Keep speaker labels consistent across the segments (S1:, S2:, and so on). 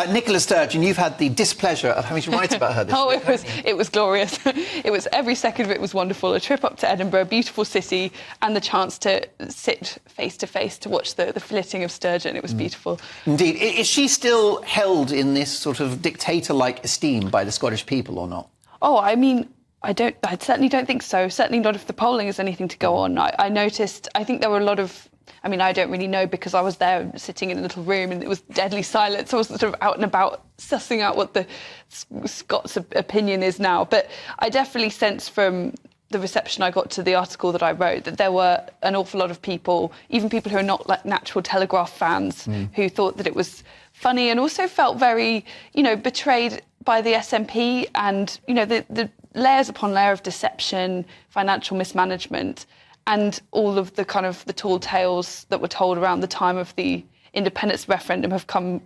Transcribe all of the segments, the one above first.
S1: Nicola Sturgeon, you've had the displeasure of having to write about her this week.
S2: It was glorious. It was, every second of it was wonderful. A trip up to Edinburgh, beautiful city, and the chance to sit face to face to watch the filleting of sturgeon. It was beautiful.
S1: Indeed. Is she still held in this sort of dictator-like esteem by the Scottish people or not?
S2: Oh, I mean, I certainly don't think so. Certainly not if the polling has anything to go on. I noticed, I think there were a lot of, I mean, I don't really know because I was there sitting in a little room and it was deadly silent. So I was sort of out and about sussing out what the Scots' opinion is now. But I definitely sense from the reception I got to the article that I wrote that there were an awful lot of people, even people who are not like natural Telegraph fans, who thought that it was funny and also felt very, betrayed by the SNP and, the layers upon layer of deception, financial mismanagement, and all of the kind of the tall tales that were told around the time of the independence referendum have come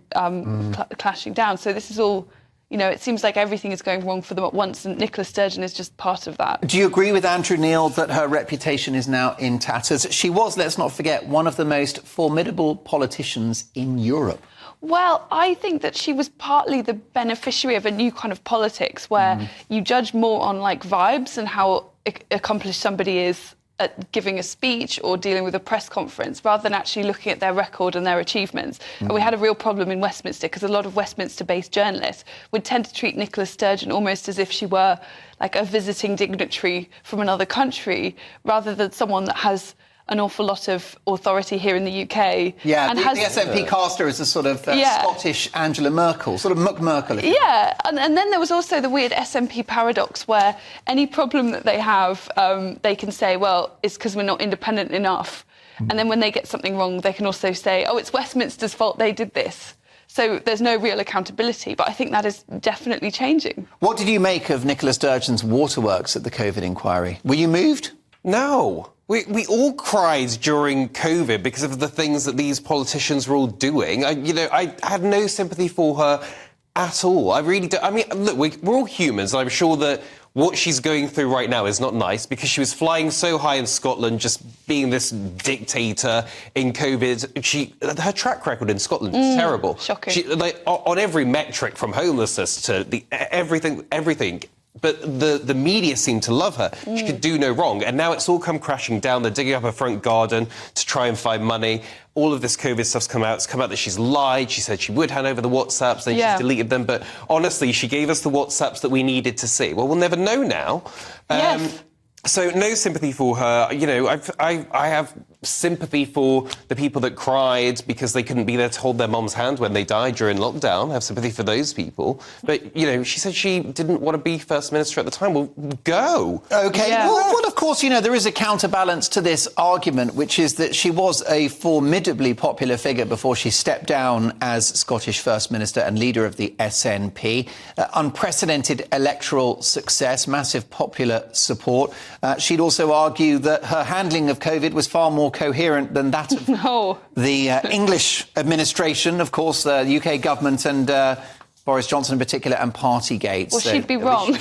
S2: clashing down. So this is all, it seems like everything is going wrong for them at once, and Nicola Sturgeon is just part of that.
S1: Do you agree with Andrew Neil that her reputation is now in tatters? She was, let's not forget, one of the most formidable politicians in Europe.
S2: Well, I think that she was partly the beneficiary of a new kind of politics where you judge more on vibes and how accomplished somebody is at giving a speech or dealing with a press conference rather than actually looking at their record and their achievements. And we had a real problem in Westminster because a lot of Westminster-based journalists would tend to treat Nicola Sturgeon almost as if she were like a visiting dignitary from another country rather than someone that has an awful lot of authority here in the UK.
S1: Yeah, and the SNP cast her as a sort of Scottish Angela Merkel, sort of Merkel.
S2: Yeah, and then there was also the weird SNP paradox where any problem that they have, they can say, well, it's because we're not independent enough. And then when they get something wrong, they can also say, oh, it's Westminster's fault they did this. So there's no real accountability, but I think that is definitely changing.
S1: What did you make of Nicola Sturgeon's waterworks at the COVID inquiry? Were you moved?
S3: No. We all cried during COVID because of the things that these politicians were all doing. I had no sympathy for her at all. I really don't. I mean, look, we're all humans, and I'm sure that what she's going through right now is not nice because she was flying so high in Scotland, just being this dictator in COVID. Her track record in Scotland is terrible.
S2: Shocking.
S3: She, on every metric, from homelessness to everything. But the media seemed to love her. She could do no wrong. And now it's all come crashing down. They're digging up her front garden to try and find money. All of this COVID stuff's come out. It's come out that she's lied. She said she would hand over the WhatsApps, then she's deleted them. But honestly, she gave us the WhatsApps that we needed to see. Well, we'll never know now.
S2: Yes.
S3: So no sympathy for her. I have sympathy for the people that cried because they couldn't be there to hold their mum's hand when they died during lockdown. I have sympathy for those people. But, she said she didn't want to be First Minister at the time. Well, go.
S1: OK. Yeah. Well, of course, there is a counterbalance to this argument, which is that she was a formidably popular figure before she stepped down as Scottish First Minister and leader of the SNP. Unprecedented electoral success, massive popular support. She'd also argue that her handling of COVID was far more coherent than that of the English administration, of course, the UK government and Boris Johnson in particular, and Partygate.
S2: Well, she'd be wrong.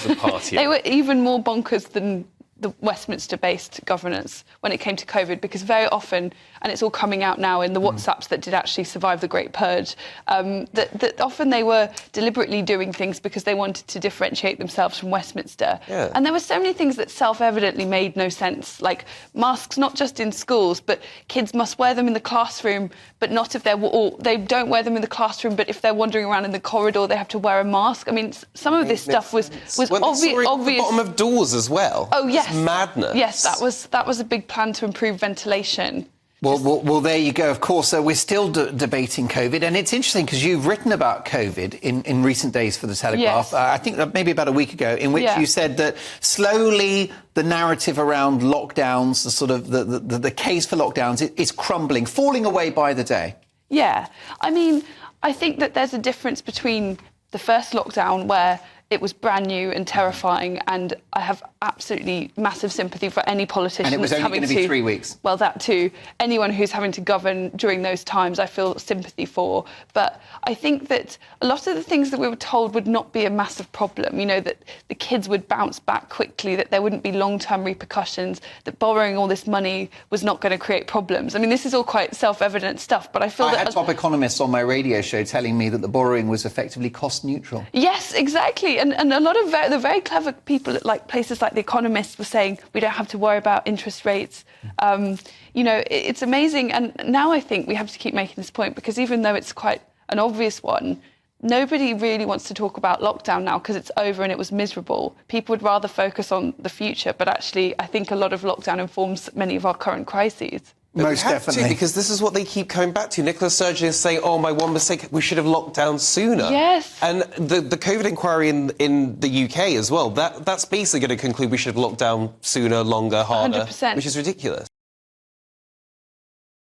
S2: They were even more bonkers than the Westminster-based governance when it came to COVID, because very often, and it's all coming out now in the WhatsApps that did actually survive the Great Purge, that often they were deliberately doing things because they wanted to differentiate themselves from Westminster. Yeah. And there were so many things that self-evidently made no sense, like masks not just in schools, but kids must wear them in the classroom, but not if they don't wear them in the classroom, but if they're wandering around in the corridor, they have to wear a mask. I mean, some of this stuff was obvious.
S3: At the bottom of doors as well.
S2: Oh, yes.
S3: It's madness.
S2: Yes, that was a big plan to improve ventilation.
S1: Well, there you go. Of course, we're still debating COVID, and it's interesting because you've written about COVID in recent days for The Telegraph. Yes. I think maybe about a week ago, in which you said that slowly the narrative around lockdowns, the sort of the case for lockdowns, is crumbling, falling away by the day.
S2: Yeah, I mean, I think that there's a difference between the first lockdown where it was brand new and terrifying, and I have absolutely massive sympathy for any politician
S1: And it was
S2: that's
S1: only
S2: having
S1: going to be 3 weeks.
S2: Well, that too. Anyone who's having to govern during those times, I feel sympathy for. But I think that a lot of the things that we were told would not be a massive problem, you know, that the kids would bounce back quickly, that there wouldn't be long-term repercussions, that borrowing all this money was not going to create problems. I mean, this is all quite self-evident stuff, but I feel
S1: I
S2: that...
S1: had top economists on my radio show telling me that the borrowing was effectively cost neutral.
S2: Yes, exactly. And a lot of the very clever people at like places like The Economist were saying we don't have to worry about interest rates. You know, it's amazing. And now I think we have to keep making this point, because even though it's quite an obvious one, nobody really wants to talk about lockdown now because it's over and it was miserable. People would rather focus on the future. But actually, I think a lot of lockdown informs many of our current crises.
S1: Most definitely.
S3: Because this is what they keep coming back to. Nicola Sturgeon is saying, oh, my one mistake, we should have locked down sooner.
S2: Yes.
S3: And the COVID inquiry in the UK as well, that's basically going to conclude we should have locked down sooner, longer, harder.
S2: 100%.
S3: Which is ridiculous.